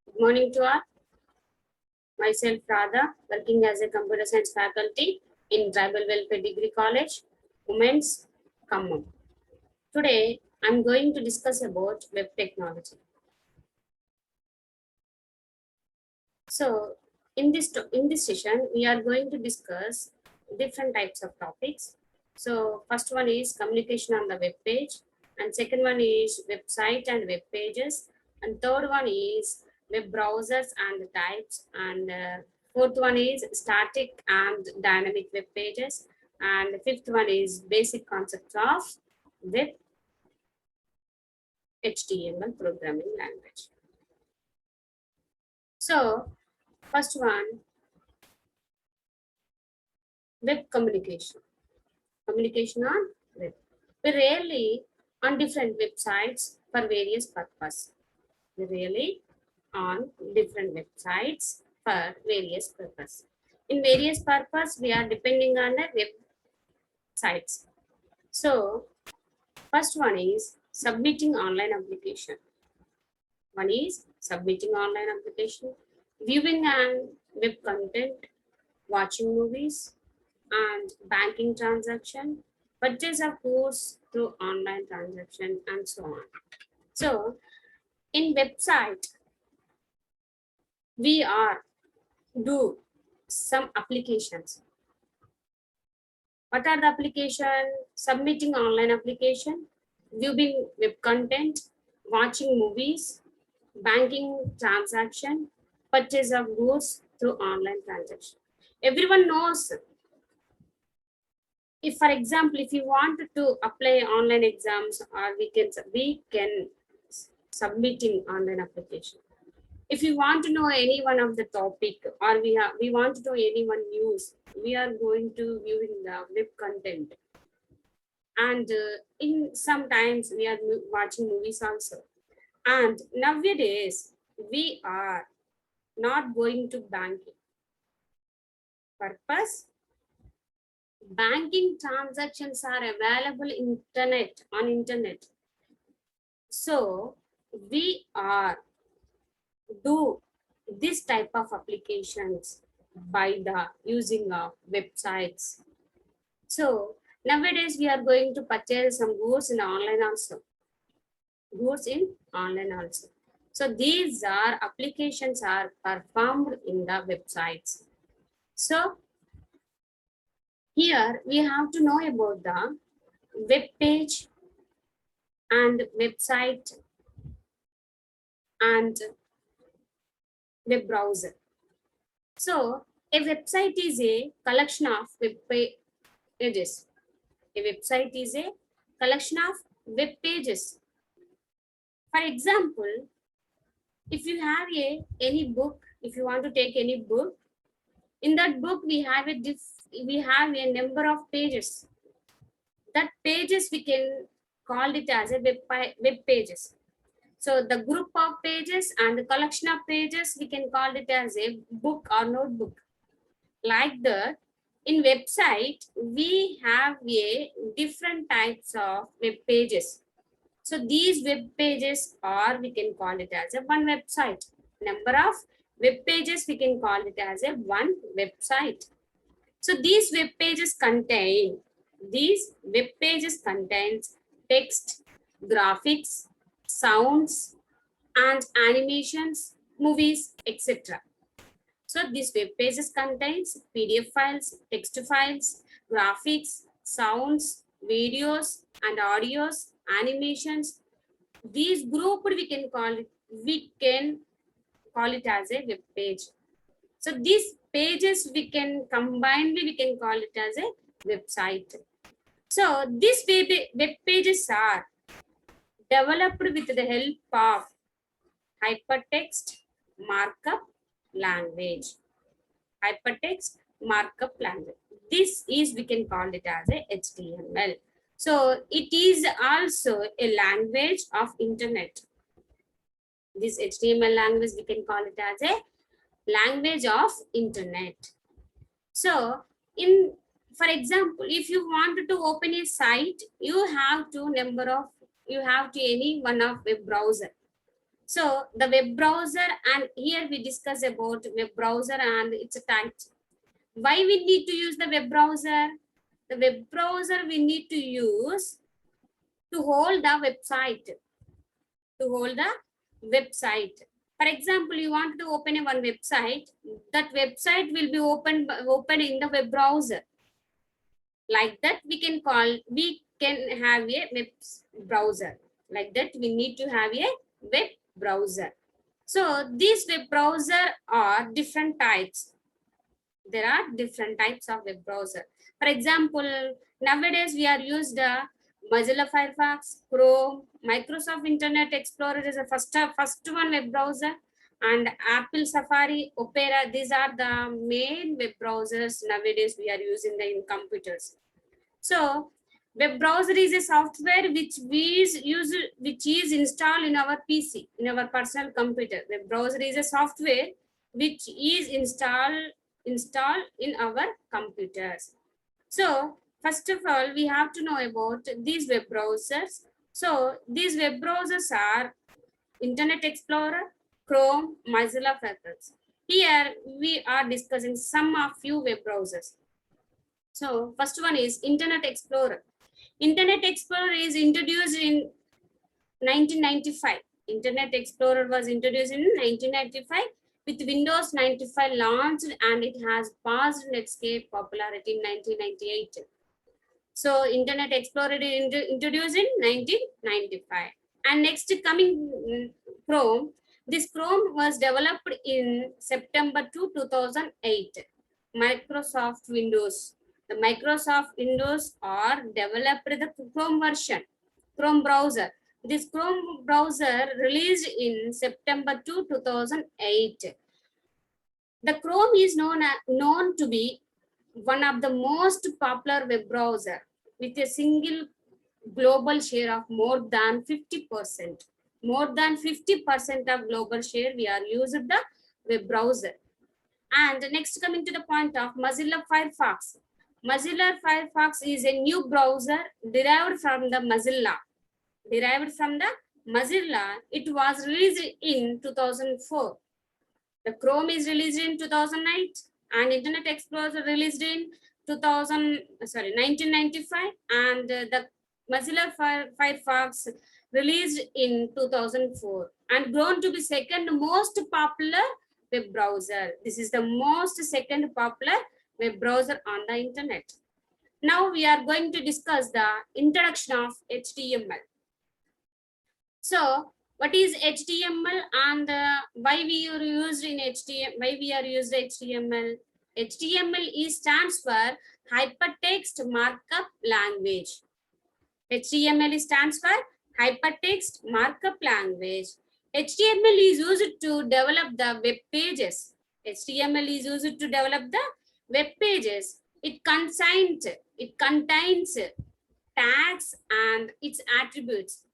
Good morning to all. Myself Radha, working as a computer science faculty in Tribal Welfare Degree College, Women's Khammam. Today, I'm going to discuss about web technology. So, in this session, we are going to discuss different types of topics. So, first one is communication on the web page, and second one is website and web pages, and third one is web browsers and types, and fourth one is static and dynamic web pages, and the fifth one is basic concepts of web HTML programming language. So, first one, web communication. Communication on web. We rarely on different websites for various purposes. We rarely on different websites for various purposes. In various purposes, we are depending on the websites. So, first one is submitting online application. One is submitting online application, viewing and web content, watching movies, and banking transaction, purchase of goods through online transaction, and so on. So, in website, we are do some applications. What are the application? Submitting online application, viewing web content, watching movies, banking transaction, purchase of goods through online transaction. Everyone knows, if for example, if you want to apply online exams, or we can submitting online application. If you want to know any one of the topic, or we want to know any one news, we are going to viewing the web content, and in sometimes we are watching movies also. And nowadays we are not going to banking purpose. Banking transactions are available on internet. So we are do this type of applications by the using of websites. So nowadays we are going to purchase some goods in online also. Goods in online also. So these are applications are performed in the websites. So here we have to know about the web page and website and web browser. So a website is a collection of web pages. A website is a collection of web pages. For example, if you have any book, if you want to take any book, in that book we have a number of pages. That pages we can call it as a web pages. So the group of pages and the collection of pages, we can call it as a book or notebook. Like that, in website, we have a different types of web pages. So these web pages, or we can call it as a one website. Number of web pages, we can call it as a one website. So these web pages contains text, graphics, sounds, and animations, movies, etc. So these web pages contains PDF files, text files, graphics, sounds, videos, and audios, animations. These grouped we can call it as a web page. So these pages we can call it as a website. So these web pages are developed with the help of hypertext markup language. Hypertext markup language. This is, we can call it as a HTML. So it is also a language of internet. This HTML language, we can call it as a language of internet. So for example, if you wanted to open a site, you have any one of web browser. So the web browser, and here we discuss about web browser and its types. Why we need to use the web browser? The web browser we need to use to hold the website. To hold the website. For example, you want to open a one website. That website will be open in the web browser. Like that, we can have a web browser. Like that, we need to have a web browser. So these web browser are different types. There are different types of web browser. For example, nowadays we are used Mozilla Firefox, Chrome, Microsoft Internet Explorer is the first one web browser, and Apple Safari, Opera. These are the main web browsers nowadays we are using in computers. So web browser is a software which is installed in our PC, in our personal computer. Web browser is a software which is installed in our computers. So first of all, we have to know about these web browsers. So these web browsers are Internet Explorer, Chrome, Mozilla Firefox. Here we are discussing some of few web browsers. So first one is Internet Explorer. Internet Explorer is introduced in 1995. Internet Explorer was introduced in 1995 with Windows 95 launched, and it has passed Netscape popularity in 1998. So Internet Explorer is introduced in 1995. And next coming Chrome. This Chrome was developed in September 2008. Microsoft Windows. The Microsoft Windows are developed the Chrome version, Chrome browser. This Chrome browser released in September 2008. The Chrome is known to be one of the most popular web browser with a single global share of more than 50%. More than 50% of global share we are using the web browser. And next coming to the point of Mozilla Firefox. Mozilla Firefox is a new browser derived from the Mozilla. It was released in 2004. The Chrome is released in 2008 and Internet Explorer released in 1995, and the Mozilla Firefox released in 2004 and grown to be second most popular web browser. This is the most second popular web browser on the internet. Now we are going to discuss the introduction of HTML. So what is HTML and why we are used in HTML? Why we are used HTML? HTML stands for Hypertext Markup Language. HTML stands for Hypertext Markup Language. HTML is used to develop the web pages. HTML is used to develop the web pages. It contains tags and its attributes.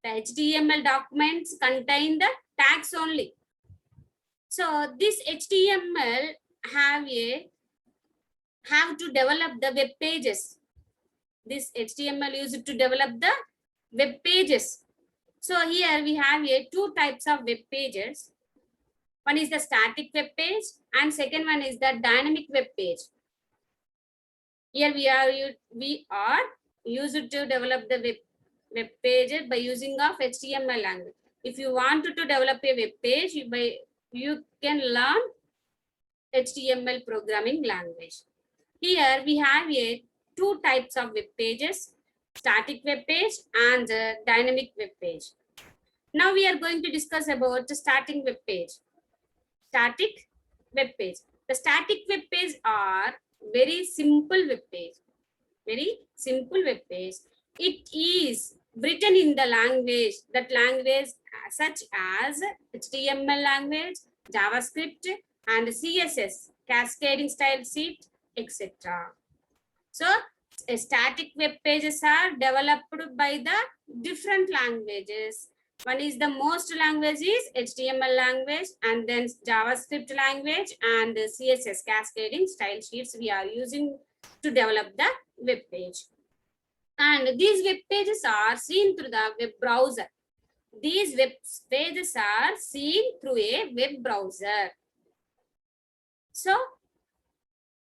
The HTML documents contain the tags only. So this HTML have to develop the web pages. This HTML used to develop the web pages. So here we have two types of web pages. One is the static web page and second one is the dynamic web page. Here we are used to develop the web page by using of HTML language. If you want to develop a web page, you can learn HTML programming language. Here we have two types of web pages, static web page and dynamic web page. Now we are going to discuss about the static web page. Static web page. The static web page are very simple web page. Very simple web page. It is written in the language such as HTML language, JavaScript, and CSS, cascading style sheet, etc. So static web pages are developed by the different languages. One is the most language is HTML language, and then JavaScript language and CSS, cascading style sheets we are using to develop the web page. And these web pages are seen through the web browser. These web pages are seen through a web browser. So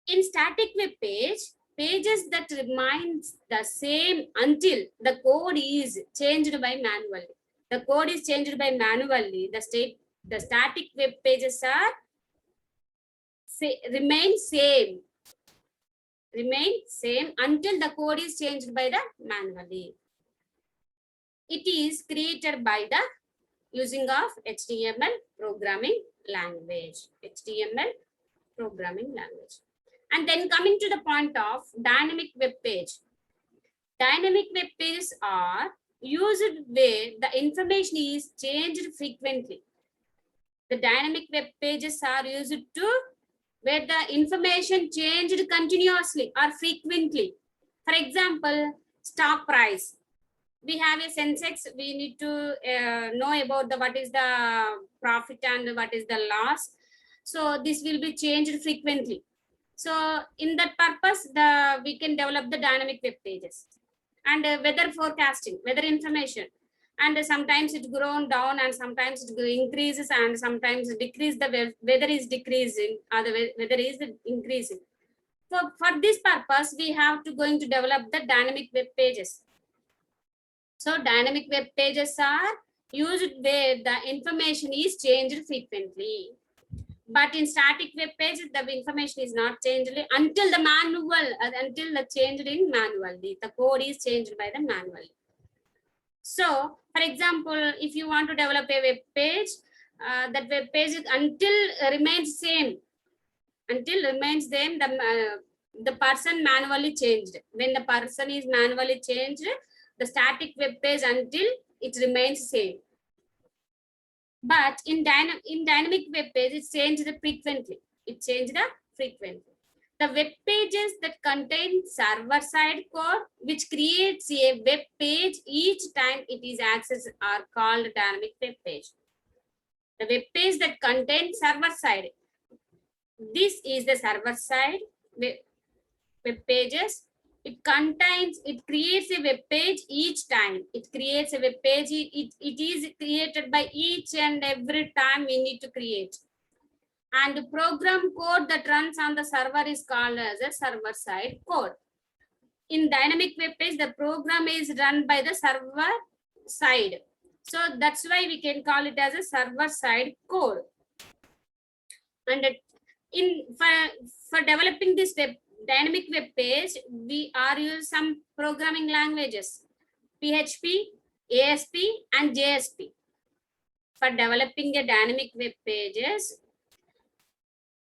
in static web page, pages that remains the same until the code is changed by manually. The code is changed by manually. The static web pages are remain same until the code is changed by the manually. It is created by the using of HTML programming language. HTML programming language. And then coming to the point of dynamic web page. Dynamic web pages are used where the information is changed frequently. The dynamic web pages are used to where the information changed continuously or frequently. For example, stock price. We have a Sensex. We need to know about the what is the profit and what is the loss. So this will be changed frequently. So in that purpose, we can develop the dynamic web pages. And weather forecasting, weather information, and sometimes it grown down and sometimes it increases and sometimes it decrease. The weather is decreasing or the weather is increasing. So for this purpose, we have to going to develop the dynamic web pages. So dynamic web pages are used where the information is changed frequently. But in static web page, the information is not changed until the manual, until the changed in manually. The code is changed by the manually. So, for example, if you want to develop a web page, that web page until remains same, the person manually changed. When the person is manually changed, the static web page until it remains same. But in dynamic web page, it changed frequently. The web pages that contain server-side code, which creates a web page each time it is accessed, are called dynamic web page. The web page that contains server-side. This is the server-side web pages. It creates a web page each time. It creates a web page. It is created by each and every time we need to create. And the program code that runs on the server is called as a server-side code. In dynamic web page, the program is run by the server side. So that's why we can call it as a server-side code. And for developing this dynamic web page, we are using some programming languages, PHP, ASP, and JSP. For developing a dynamic web pages,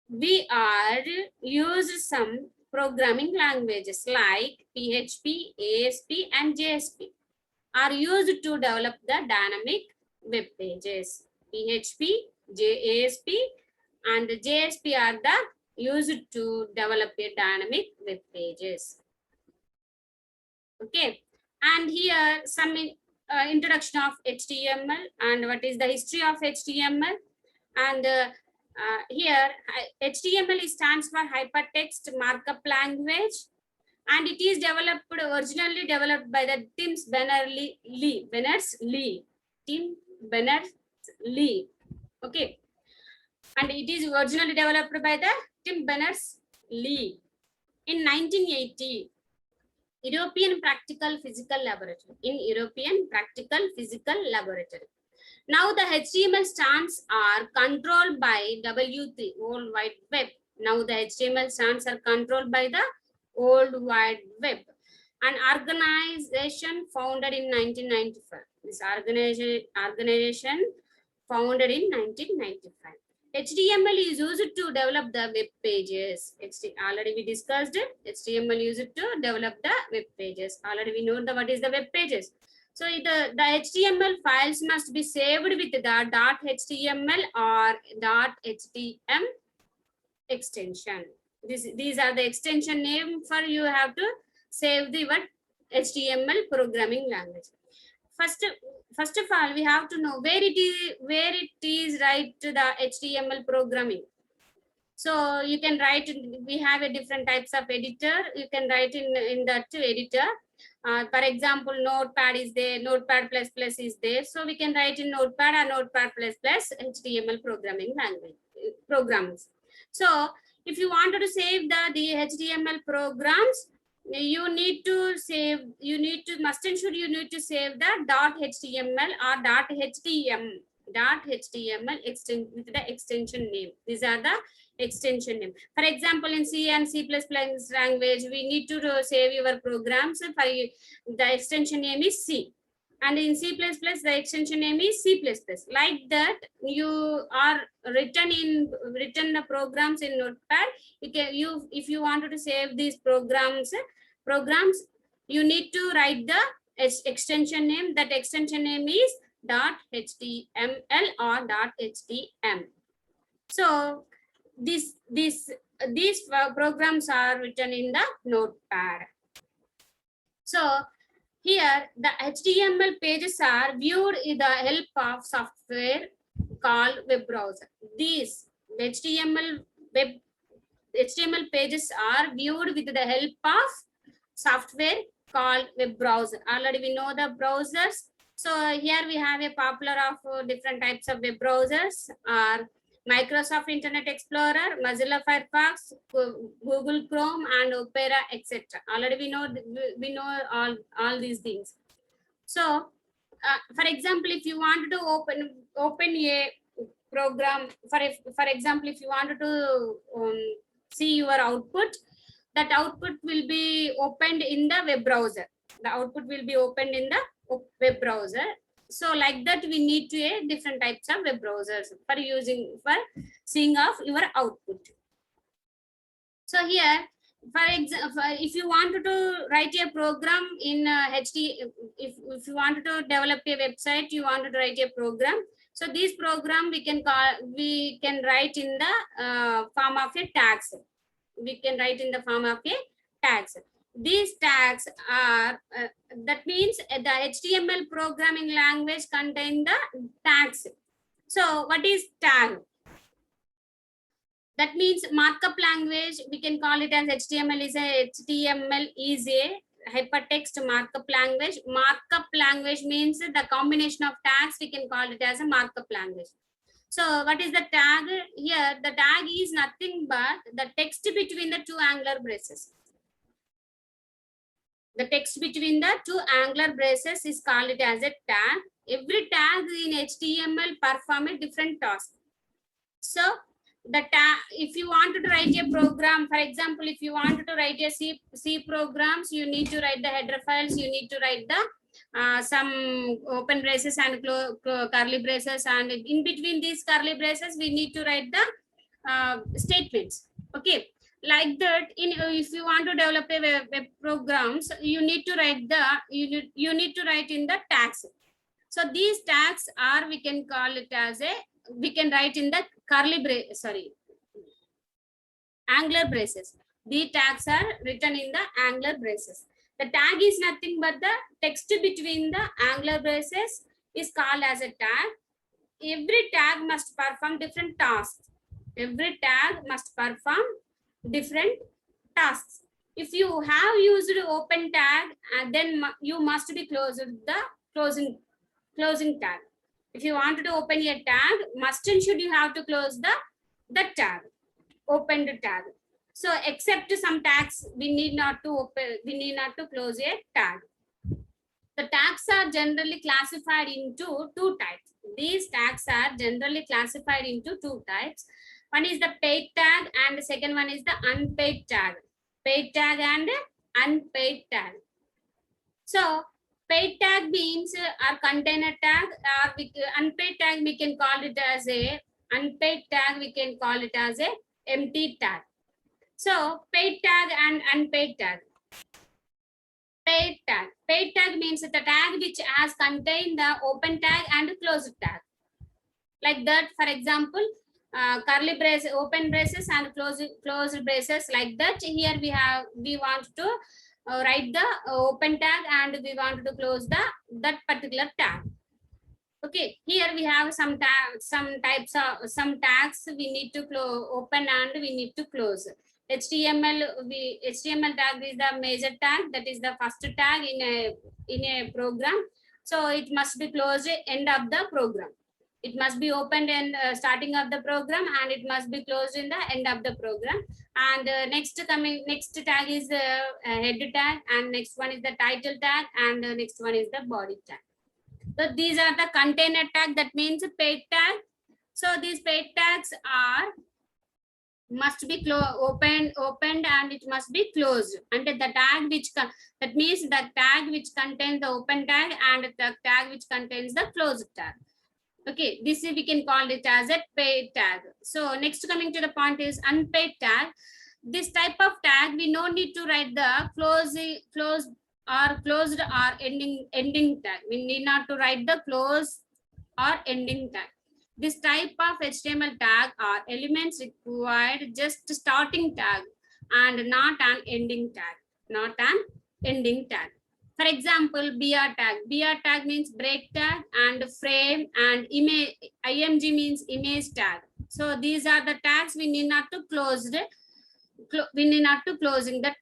we are using some programming languages like PHP, ASP, and JSP are used to develop the dynamic web pages. PHP, ASP, and JSP are the used to develop a dynamic web pages. Okay, and here some introduction of HTML and what is the history of HTML. And here HTML stands for Hypertext Markup Language, and it is originally developed by the Tim Berners-Lee. Okay, and it is originally developed by the Tim Berners-Lee in 1980. European Practical Physical Laboratory. Now the HTML stands are controlled by W3, World Wide Web. Now the HTML stands are controlled by the World Wide Web, an organization founded in 1995. This organization founded in 1995. HTML is used to develop the web pages. Already we discussed it. HTML used to develop the web pages. Already we know what is the web pages. So the HTML files must be saved with the .html or .htm extension. These are the extension name for you have to save the HTML programming language. First of all, we have to know where it is write to the HTML programming. So you can write. We have a different types of editor. You can write in that editor. For example, Notepad is there, Notepad plus plus is there. So we can write in Notepad or Notepad plus plus HTML programming language programs. So if you wanted to save the HTML programs, you need to save, you need to must and should you need to save the .html or .html extension with the extension name. These are the extension name. For example, in C and C++ language, we need to save your programs. For the extension name is C, and in C++, the extension name is C++. Like that, you are written the programs in Notepad. If you wanted to save these programs, you need to write the extension name. That extension name is .html or .htm. So these programs are written in the Notepad. So here the HTML pages are viewed with the help of software called web browser. These HTML pages are viewed with the help of software called web browser. Already we know the browsers. So here we have a popular of different types of web browsers are Microsoft Internet Explorer, Mozilla Firefox, Google Chrome, and Opera, etc. Already we know all these things. So, for example, if you wanted to open a program, for example, if you wanted to see your output, that output will be opened in the web browser. The output will be opened in the web browser. So like that, we need to different types of web browsers for seeing of your output. So here, for example, if you wanted to write a program in if you wanted to develop a website, you wanted to write a program. So this program we can write in the form of a tags. We can write in the form of a tags. These tags are, that means the HTML programming language contain the tags. So what is tag? That means markup language, we can call it as HTML is a hypertext markup language. Markup language means the combination of tags, we can call it as a markup language. So what is the tag? Here the tag is nothing but the text between the two angular braces. The text between the two angular braces is called it as a tag. Every tag in HTML perform a different task. So the tag, if you wanted to write a program, for example, if you wanted to write a C programs, you need to write the header files, you need to write the some open braces and curly braces, and in between these curly braces, we need to write the statements. Okay. Like that, if you want to develop a web programs, you need to write you need to write in the tags. So these tags are, we can call it as we can write in the angular braces. The tags are written in the angular braces. The tag is nothing but the text between the angular braces is called as a tag. Every tag must perform different tasks. Every tag must perform different tasks. If you have used open tag, then you must be closed the closing tag. If you wanted to open a tag, must and should you have to close the tag, opened tag. So except some tags, we need not to close a tag. The tags are generally classified into two types. These tags are generally classified into two types. One is the paid tag and the second one is the unpaid tag. Paid tag and unpaid tag. So paid tag means our container tag, or unpaid tag we can call it as a unpaid tag, we can call it as a empty tag. So paid tag and unpaid tag. Paid tag means the tag which has contained the open tag and closed tag. Like that, for example, curly braces, open braces and closed braces, like that. Here we want to write the open tag and we want to close that particular tag. Okay, here we have some tags we need to open and we need to close. HTML tag is the major tag, that is the first tag in a program. So it must be closed end of the program. It must be opened in starting of the program, and it must be closed in the end of the program. And next tag is head tag, and next one is the title tag, and next one is the body tag. So these are the container tag, that means paid tag. So these paid tags are must be opened and it must be closed. And the tag which that means the tag which contains the open tag and the tag which contains the closed tag. Okay, this we can call it as a paid tag. So next coming to the point is unpaid tag. This type of tag we no need to write the closed or ending tag. We need not to write the close or ending tag. This type of HTML tag are elements required just starting tag and not an ending tag. Not an ending tag. For example, BR tag. BR tag means break tag, and frame and image. IMG means image tag. So these are the tags we need not to close. We need not to closing the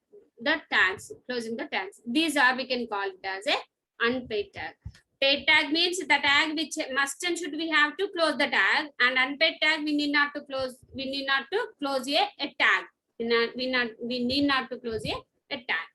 tags. Closing the tags. These are we can call it as a unpaid tag. Paid tag means the tag which must and should we have to close the tag, and unpaid tag we need not to close. We need not to close a tag. We need not to close a tag.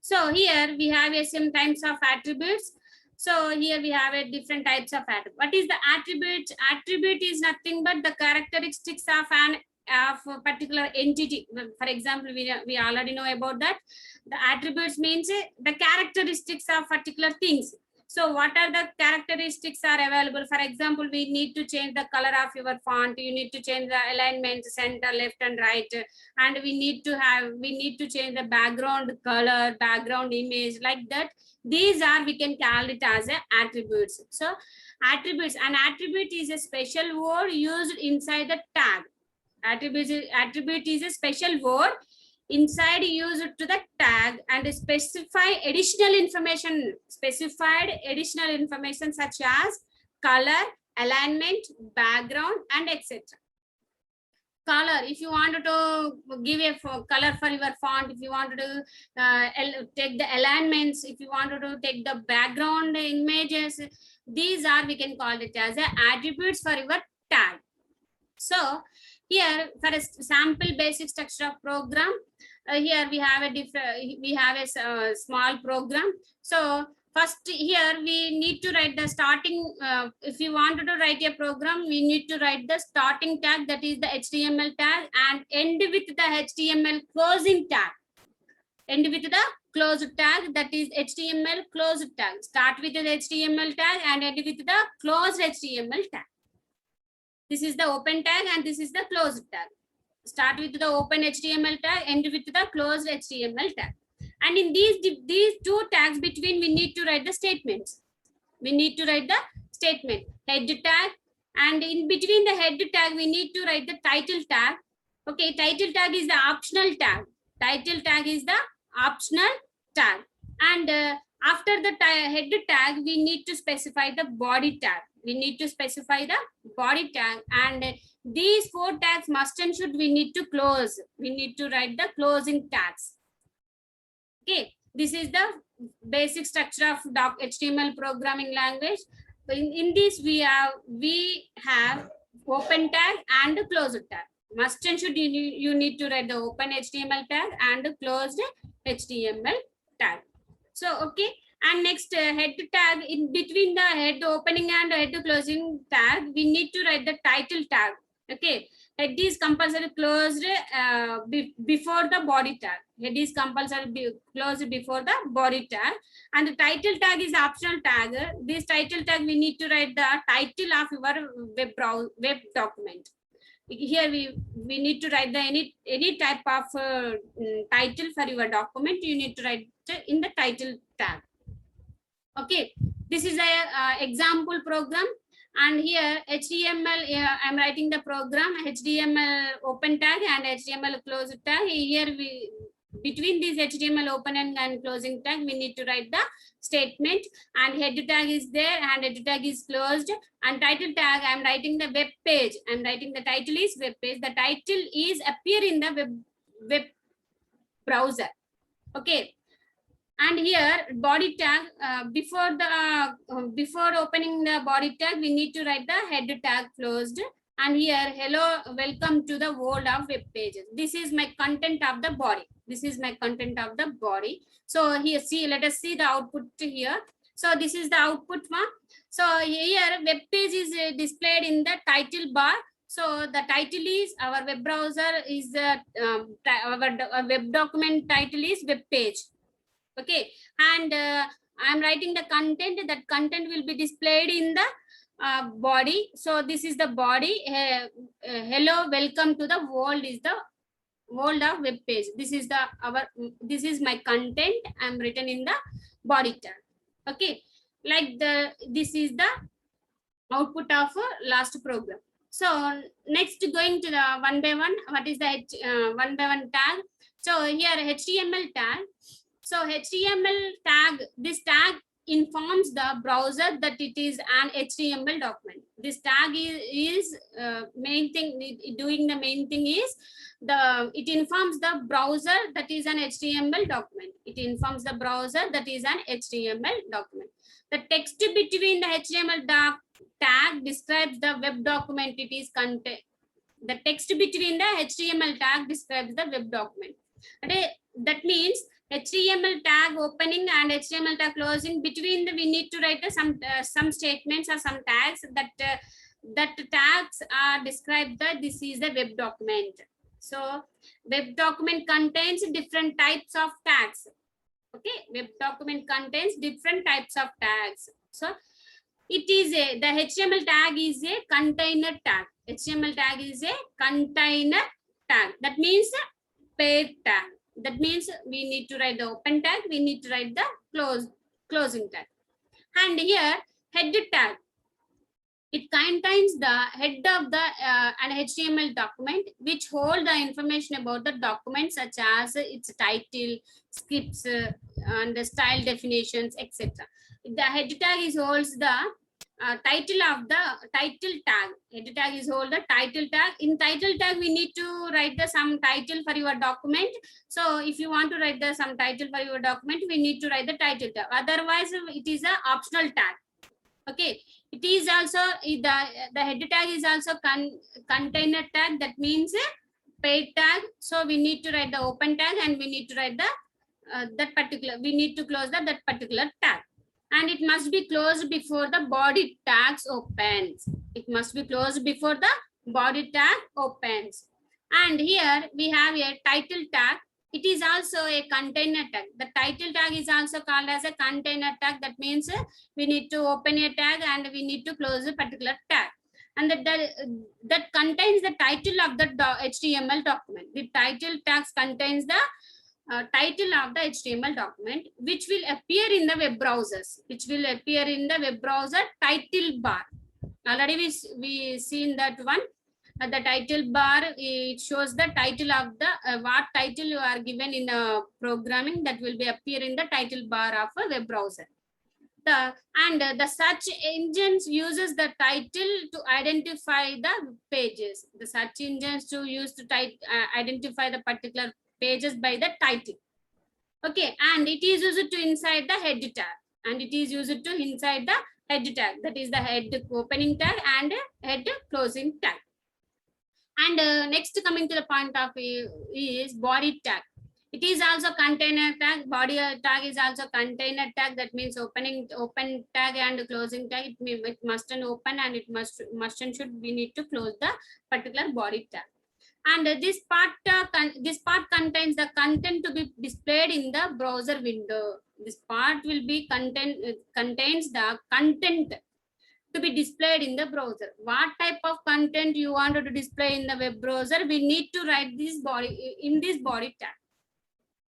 So here we have some types of attributes. So here we have a different types of attribute. What is the attribute? Attribute is nothing but the characteristics of a particular entity. For example, we already know about that. The attributes means the characteristics of particular things. So what are the characteristics are available? For example, we need to change the color of your font. You need to change the alignment, center, left and right. And we need to change the background color, background image, like that. These are, we can call it as attributes. So attributes, an attribute is a special word used inside the tag. Attribute is a special word inside used to the tag and specify additional information, specified additional information such as color, alignment, background, and etc. Color, if you wanted to give a color for your font, if you wanted to take the alignments, if you wanted to take the background images, these are, we can call it as attributes for your tag. So here for a sample basic structure of program, here we have a small program. So first here we need to write the starting. If you wanted to write a program, we need to write the starting tag, that is the HTML tag, and end with the HTML closing tag. End with the closed tag, that is HTML closed tag. Start with the HTML tag and end with the closed HTML tag. This is the open tag and this is the closed tag. Start with the open HTML tag, end with the closed HTML tag. And in these two tags between, we need to write the statements. We need to write the statement, head tag, and in between the head tag, we need to write the title tag. Okay, title tag is the optional tag. Title tag is the optional tag. And after the head tag, we need to specify the body tag. We need to specify the body tag, and these four tags must and should we need to close. We need to write the closing tags. Okay, this is the basic structure of HTML programming language. In this we have open tag and closed tag. Must and should you need to write the open HTML tag and closed HTML tag. So okay. And next head tag, in between the head opening and head closing tag, we need to write the title tag. Okay, head is compulsory closed before the body tag. Head is compulsory closed before the body tag, and the title tag is optional tag. This title tag we need to write the title of your web document. Here we need to write the any type of title for your document. You need to write in the title tag. Okay, this is a example program, and here HTML, I'm writing the program HTML open tag and HTML closed tag. Here between this HTML opening and closing tag, we need to write the statement, and head tag is there and head tag is closed, and title tag, I'm writing the web page. I'm writing the title is web page. The title is appear in the web browser. Okay, and here body tag, before opening the body tag, we need to write the head tag closed. And here, hello, welcome to the world of web pages. This is my content of the body. This is my content of the body. So here, see, let us see the output here. So this is the output one. So here, web page is displayed in the title bar. So the title is, our web browser is our web document title is web page. Okay, and I'm writing the content. That content will be displayed in the body. So this is the body. Hello, welcome to the world is the world of web page. This is the this is my content. I'm written in the body tag. Okay, like this is the output of last program. So next, going to the one by one, what is the one by one tag? So here HTML tag. So HTML tag, this tag informs the browser that it is an HTML document. This tag is main thing, doing the main thing is it informs the browser that is an HTML document. It informs the browser that is an HTML document. The text between the HTML tag describes the web document it is content. The text between the HTML tag describes the web document. That means HTML tag opening and HTML tag closing, between we need to write some statements or some tags that tags are described that this is the web document. So web document contains different types of tags. Okay, web document contains different types of tags. So it is the HTML tag is a container tag. HTML tag is a container tag. That means paid tag. That means we need to write the open tag, we need to write the closing tag. And here head tag, it contains the head of the an HTML document which hold the information about the document, such as its title, scripts, and the style definitions, etc. The head tag is holds the title of the title tag. Head tag is hold the title tag. In title tag, we need to write some title for your document. So if you want to write some title for your document, we need to write the title tag. Otherwise, it is an optional tag. Okay, it is also the head tag is also container tag. That means paid tag. So we need to write the open tag, and we need to write we need to close that particular tag. And it must be closed before the body tags opens. It must be closed before the body tag opens. And here we have a title tag. It is also a container tag. The title tag is also called as a container tag. That means we need to open a tag and we need to close a particular tag. And that contains the title of the HTML document. The title tags contains the title of the HTML document, which will appear in the web browsers, which will appear in the web browser title bar. Already we seen that one. The title bar, it shows the title of the what title you are given in programming, that will be appear in the title bar of a web browser. The search engines uses the title to identify the pages. The search engines to use to identify the particular pages by the title. Okay, and it is used to inside the head tag, and it is used to inside the head tag. That is the head opening tag and head closing tag. And next, coming to the point of is body tag. It is also container tag. Body tag is also container tag. That means open tag and closing tag. It must open and it must and should we need to close the particular body tag. And this part contains the content to be displayed in the browser window. This part will be contains the content to be displayed in the browser. What type of content you wanted to display in the web browser, we need to write this body in this body tag.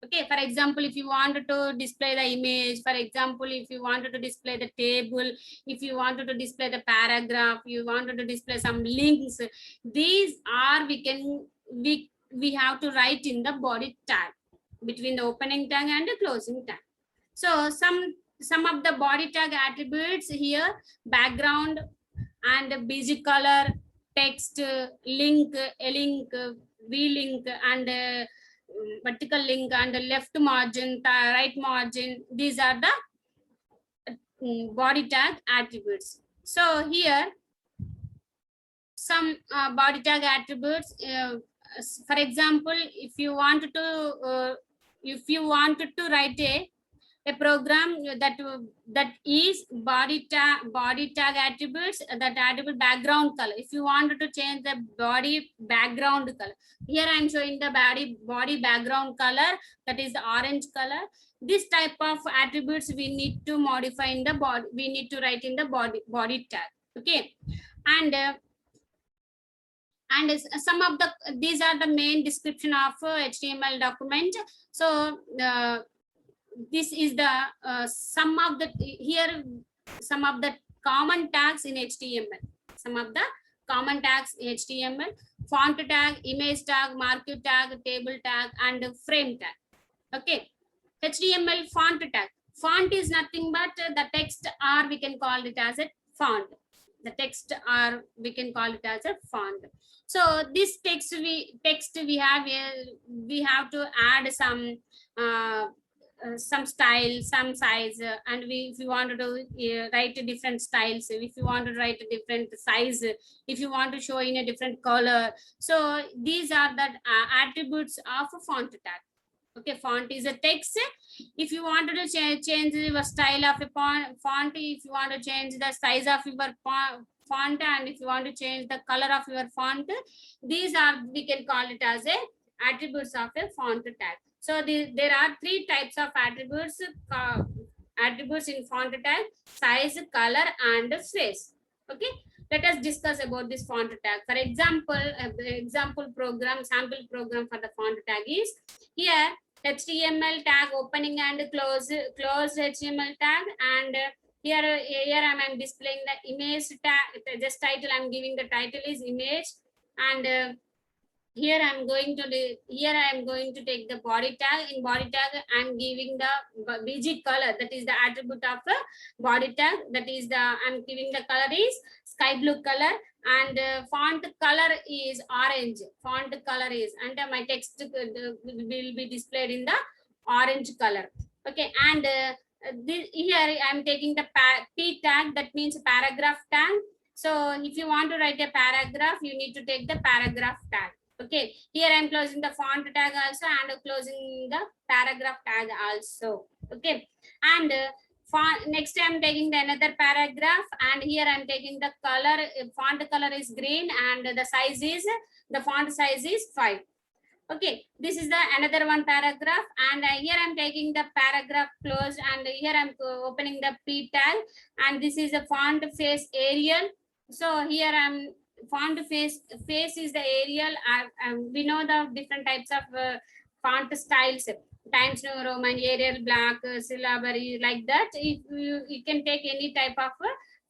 Okay, for example, if you wanted to display the image, for example, if you wanted to display the table, if you wanted to display the paragraph, you wanted to display some links, these are we have to write in the body tag between the opening tag and the closing tag. So some of the body tag attributes here: background and busy color, text, link, a link, v link, and vertical link and left margin, right margin. These are the body tag attributes. So here some body tag attributes. For example, if you wanted to write a program that is body tag attributes, that attribute background color. If you wanted to change the body background color, here I am showing the body background color, that is the orange color. This type of attributes we need to modify in the body, we need to write in the body tag. Okay, and some of these are the main description of HTML document. So this is the some of the common tags in HTML. Some of the common tags in HTML: font tag, image tag, marquee tag, table tag, and frame tag. Okay, HTML font tag. Font is nothing but the text, or we can call it as a font. The text, or we can call it as a font. So this text we have to add some style, some size, and if you want to write different styles, if you want to write a different size, if you want to show in a different color. So these are the attributes of a font tag. Okay, font is a text. If you wanted to change the style of a font, if you want to change the size of your font, and if you want to change the color of your font, these are, we can call it as a attributes of a font tag. So there are three types of attributes in font tag: size, color, and face. Okay, let us discuss about this font tag. For example, sample program for the font tag is here: HTML tag opening and close HTML tag, and here I'm displaying the image tag. Just title, I'm giving the title is image, and here I am going to take the body tag. In body tag, I'm giving the BG color, that is the attribute of the body tag. That is I'm giving the color is sky blue color, and font color is orange. Font color is, and my text will be displayed in the orange color. Okay, and here I'm taking the P tag, that means paragraph tag. So if you want to write a paragraph, you need to take the paragraph tag. Okay, here I'm closing the font tag also, and closing the paragraph tag also. Okay, and next I'm taking the another paragraph, and here I'm taking the color. Font color is green, and the font size is 5. Okay, this is the another one paragraph, and here I'm taking the paragraph closed, and here I'm opening the P tag, and this is a font face Arial. So here I'm font face is the Arial. We know the different types of font styles: Times New Roman, Arial, Black, syllabary, like that. If you can take any type of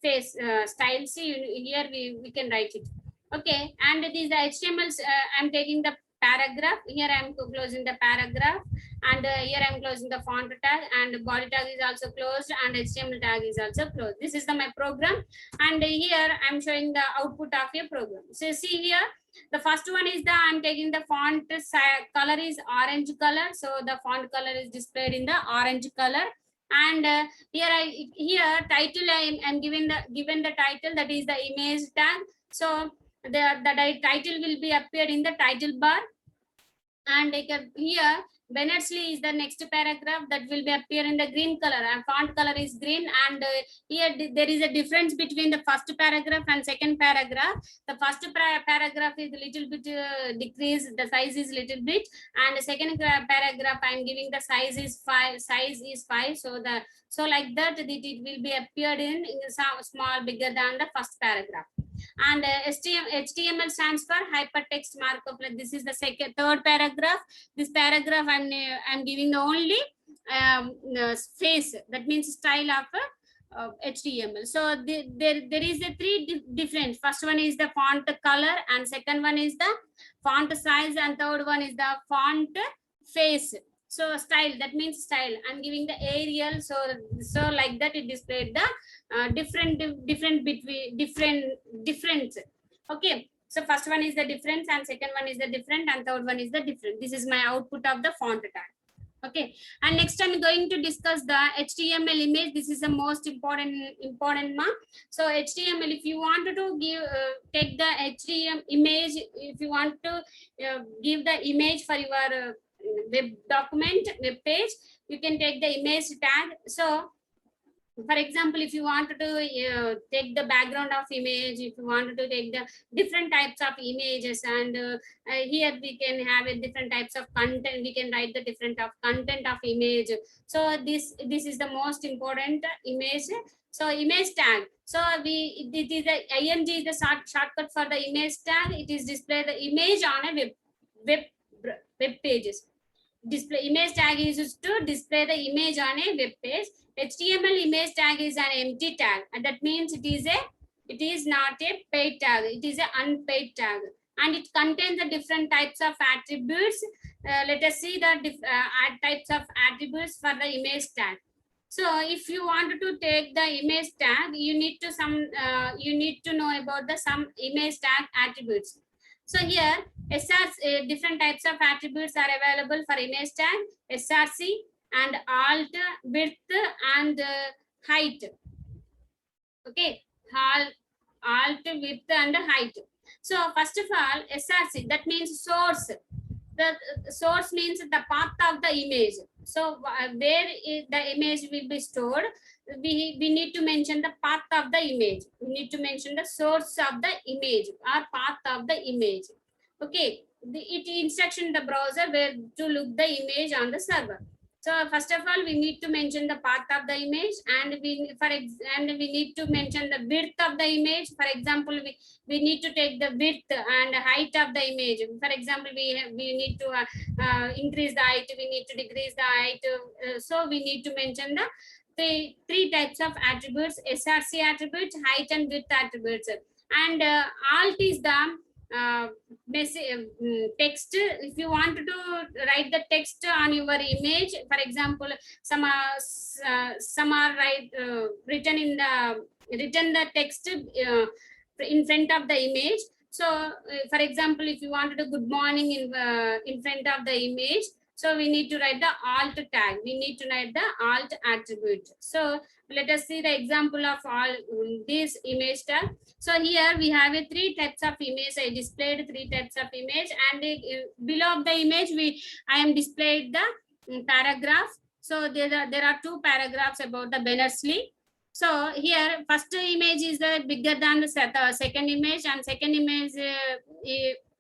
face style. See, here we can write it. Okay, and it is the HTML. I'm taking the paragraph. Here I'm closing the paragraph, and here I'm closing the font tag, and body tag is also closed, and HTML tag is also closed. This is my program, and here I'm showing the output of your program. So see here, the first one is I'm taking the font color is orange color, so the font color is displayed in the orange color. And here title, I'm given the title, that is the image tag. So the title will be appeared in the title bar, and here Berners-Lee is the next paragraph that will be appear in the green color, and font color is green. And here there is a difference between the first paragraph and second paragraph. The first paragraph is a little bit decreased, the size is little bit, and the second paragraph I'm giving the size is 5. So like that it will be appeared in some small bigger than the first paragraph. And HTML stands for hypertext markup. Like this is the third paragraph. This paragraph I'm giving the only face, that means style of HTML. So there is a three different. First one is the font color, and second one is the font size, and third one is the font face. So style, that means style. I'm giving the Arial, so like that it displayed the different between different. Okay, So first one is the difference, and second one is the different, and third one is the different. This is my output of the font tag. Okay, and next I'm going to discuss the HTML image. This is the most important mark. So HTML, if you wanted to give take the HTML image, if you want to give the image for your web document, web page, you can take the image tag. So for example, if you wanted to take the background of image, if you wanted to take the different types of images, and here we can have a different types of content, we can write the different of content of image. So this is the most important image. So image tag, so it is the ing is the shortcut for the image tag. It is display the image on a web pages. Display image tag is used to display the image on a web page. HTML image tag is an empty tag, and that means it is not a paid tag. It is an unpaid tag, and it contains the different types of attributes. Let us see the types of attributes for the image tag. So if you want to take the image tag, you need to know about the some image tag attributes. So here SRC, different types of attributes are available for image tag: SRC and alt, width, and height. Okay, alt, width, and height. So first of all, SRC, that means source. The source means the path of the image. So where is the image will be stored, we need to mention the path of the image. We need to mention the source of the image or path of the image. Okay, it instruction the browser where to look the image on the server. So first of all, we need to mention the path of the image, and we need to mention the width of the image. For example, we need to take the width and height of the image. For example, we need to increase the height, we need to decrease the height. So we need to mention the three types of attributes: SRC attributes, height and width attributes. And alt is the text. If you want to write the text on your image, for example, some are written the text in front of the image. So for example, if you wanted a good morning in front of the image, so we need to write the alt tag. We need to write the alt attribute. So let us see the example of all these image tag. So here we have a three types of image. I displayed three types of image, and below the image I am displayed the paragraph. So there are two paragraphs about the Berners-Lee. So here first image is bigger than the second image, and second image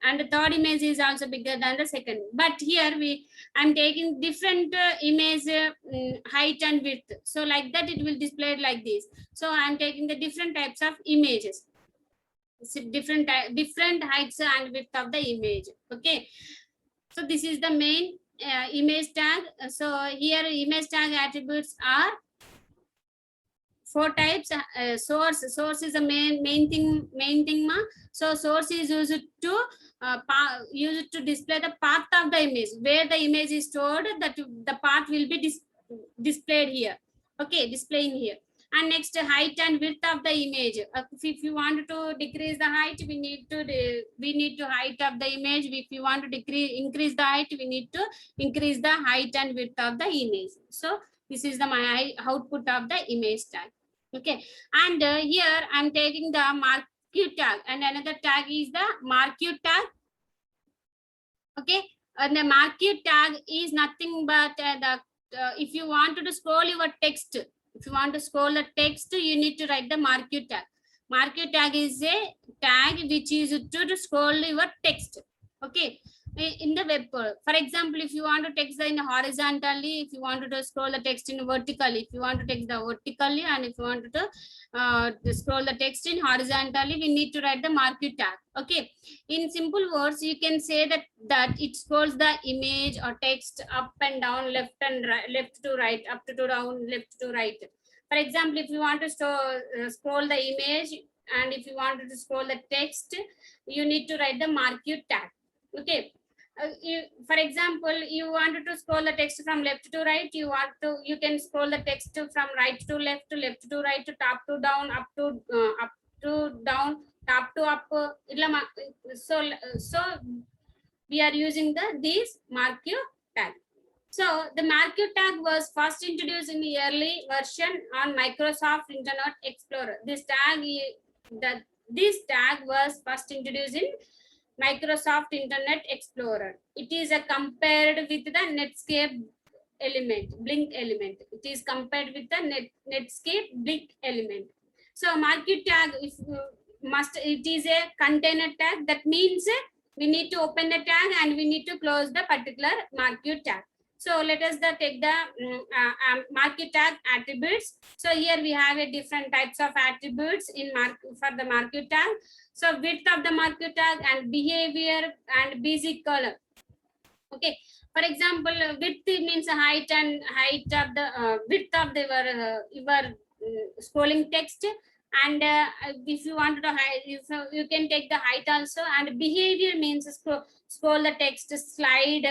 and the third image is also bigger than the second. But here I'm taking different image height and width. So like that it will display like this. So I'm taking the different types of images, different heights and width of the image. Okay, so this is the main image tag. So here image tag attributes are four types. Source is the main thing ma. So source is used to display the path of the image, where the image is stored, that the path will be displayed here. Okay, displaying here. And next, height and width of the image. If you want to decrease the height, we need to height of the image. If you want to increase the height, we need to increase the height and width of the image. So this is my output of the image tag. Okay, and here I'm taking the marquee tag, and another tag is the marquee tag. Okay, and the marquee tag is nothing but if you want to scroll your text, if you want to scroll the text, you need to write the marquee tag. Marquee tag is a tag which is to scroll your text. Okay, in the web. For example, if you want to text in horizontally, if you want to scroll the text in vertically, if you want to text the vertically, and if you want to scroll the text in horizontally, we need to write the marquee tag. Okay, in simple words, you can say that it scrolls the image or text up and down, left and right, left to right, up to down, left to right. For example, if you want to scroll the image, and if you want to scroll the text, you need to write the marquee tag. Okay, for example, you wanted to scroll the text from left to right, you can scroll the text from right to left to right, to top to down, up to down, top to up. So we are using these marquee tag. So the marquee tag was first introduced in the early version on Microsoft Internet Explorer. This tag was first introduced in Microsoft Internet Explorer. It is compared with the Netscape Blink element. It is compared with the Netscape Blink element. So marquee tag, if it is a container tag. That means we need to open the tag and we need to close the particular marquee tag. So let us take the marquee tag attributes. So here we have a different types of attributes for the marquee tag. So width of the marquee tag and behavior and basic color. Okay. For example, width means height of the width of your scrolling text. And if you want to hide, you can take the height also. And behavior means scroll the text, slide,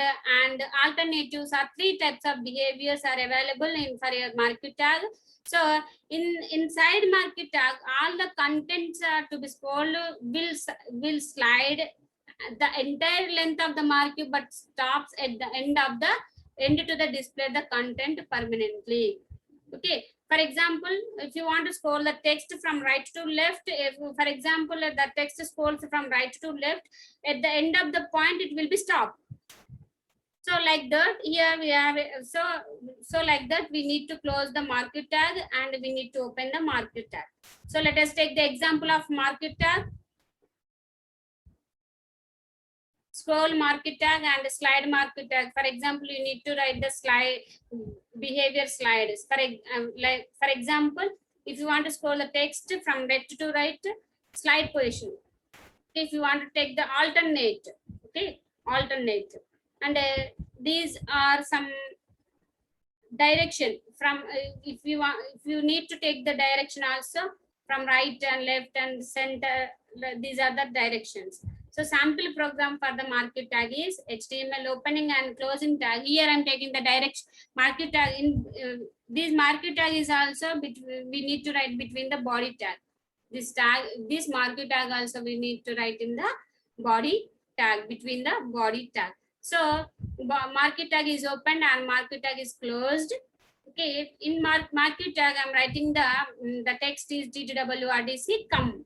and alternatives are 3 types of behaviors are available for your marquee tag. So inside marquee tag, all the contents are to be scrolled will slide the entire length of the marquee, but stops at the end to the display the content permanently. Okay. For example, if you want to scroll the text from right to left, if for example the text scrolls from right to left, at the end of the point it will be stopped. So like that, here we have so like that we need to close the marquee tag and we need to open the marquee tag. So let us take the example of marquee tag. Scroll marquee tag and slide marquee tag. For example, you need to write the slide behavior slides. For example, if you want to scroll the text from left to right, slide position. If you want to take the alternate, okay, alternate. And these are some direction from if you need to take the direction also from right and left and center. These are the directions. So sample program for the marquee tag is HTML opening and closing tag. Here I'm taking the direction marquee tag. In this marquee tag is also we need to write between the body tag. This marquee tag also we need to write in the body tag, between the body tag. So marquee tag is opened and marquee tag is closed. Okay, in marquee tag I'm writing the text is TTWRDC come.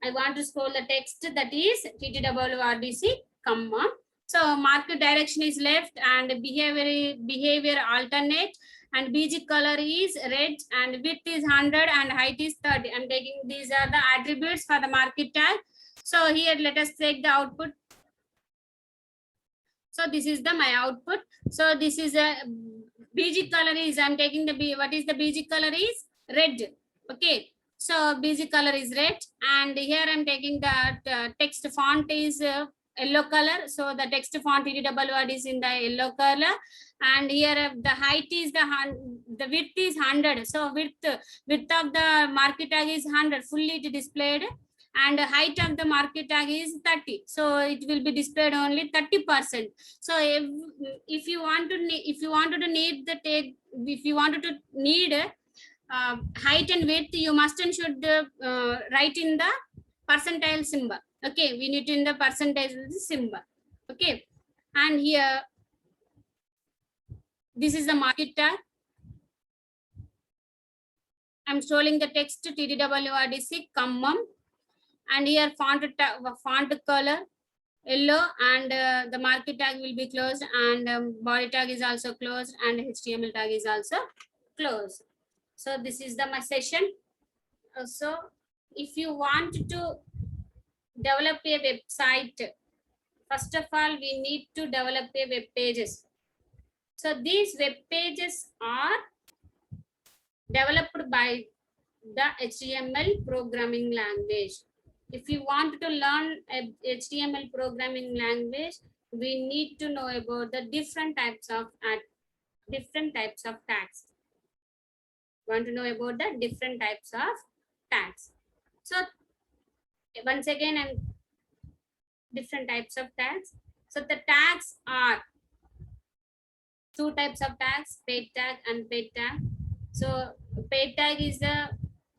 I want to scroll the text, that is TTWRDC comma. So marquee direction is left and behavior alternate, and BG color is red and width is 100 and height is 30. I'm taking these are the attributes for the marquee tag. So here let us take the output. So this is my output. So this is a BG color is I'm taking what is the BG color is red. Okay. So BG color is red, and here I'm taking the text font is yellow color. So the text font TTWRD is in the yellow color, and here the height is the width is 100. So width of the marquee tag is 100 fully displayed, and the height of the marquee tag is 30. So it will be displayed only 30%. So if you wanted to need height and width, you must and should write in the percentile symbol. Okay, we need to in the percentage symbol. Okay, and here this is the marquee tag. I'm scrolling the text TTWRDC comma, and here font color yellow, and the marquee tag will be closed, and body tag is also closed, and HTML tag is also closed. So this is my session. So if you want to develop a website, first of all we need to develop a web pages. So these web pages are developed by the HTML programming language. If you want to learn a HTML programming language, we need to know about the different types of tags. Want to know about the different types of tags. So once again, different types of tags. So the tags are 2 types of tags: paid tag and paid tag. So paid tag is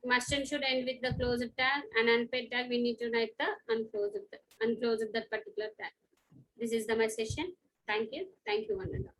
must and should end with the closed tag, and unpaid tag we need to write the unclosed that particular tag. This is the my session. Thank you, one and all.